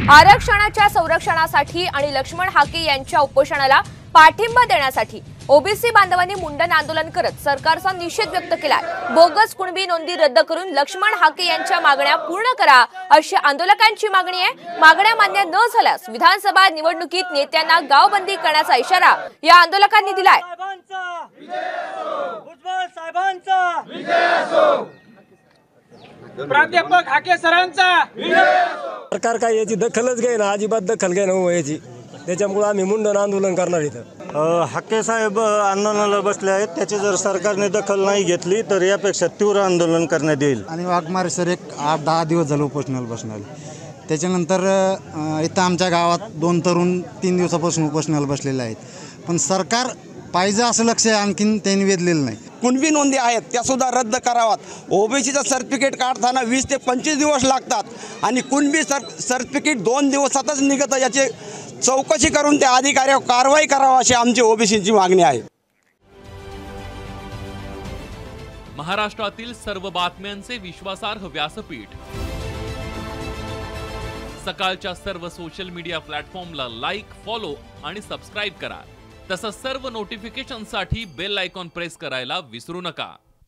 आरक्षणाच्या संरक्षणासाठी आणि लक्ष्मण हाके यांच्या उपोषणाला पाठिंबा देण्यासाठी ओबीसी बांधवांनी मुंडन आंदोलन करत सरकारचा निषेध व्यक्त केलाय। बोगस कुणबी नोंदी रद्द करून लक्ष्मण हाके यांच्या मागण्या पूर्ण करा अशी आंदोलकांची मागणी आहे। मागण्या मान्य न झाल्यास विधानसभा निवडणुकीत नेत्यांना गावबंदी करण्याचा इशारा या आंदोलकांनी दिलाय। प्राध्यापक हाके सरांचा सरकार काय याची दखलच घेईना, अजिबात दखल घेईना याची, त्याच्यामुळे आम्ही मुंडन आंदोलन करणार इथं। हाके साहेब आंदोलनाला बसले आहेत, त्याची जर सरकारने दखल नाही घेतली तर यापेक्षा तीव्र आंदोलन करण्यात येईल। आणि वाघमारे सर एक 8-10 दिवस झाले उपोषणाला बसणार, त्याच्यानंतर इथं आमच्या गावात 2 तरुण 3 दिवसापासून उपोषणाला बसलेले आहेत, पण सरकार पाहिजे असं लक्ष आणखीन त्यांनी वेधलेलं नाही। कुणबी नोंदी आहेत त्या सुद्धा रद्द कराव्यात। ओबीसीचं सर्टिफिकेट काढताना 20 ते 25 दिवस लागतात आणि कुणबी सर्टिफिकेट 2 दिवसातच निघतं, याची चौकशी करून त्या अधिकाऱ्यावर कारवाई करावी अशी आमची ओबीसीची मागणी आहे। महाराष्ट्रातील सर्व बातम्यांचे विश्वासार्ह व्यासपीठ, सकाळच्या सर्व सोशल मीडिया प्लॅटफॉर्मला लाईक, फॉलो आणि सबस्क्राईब करा। तसंच सर्व नोटिफिकेशनसाठी बेल आयकॉन प्रेस करायला विसरू नका।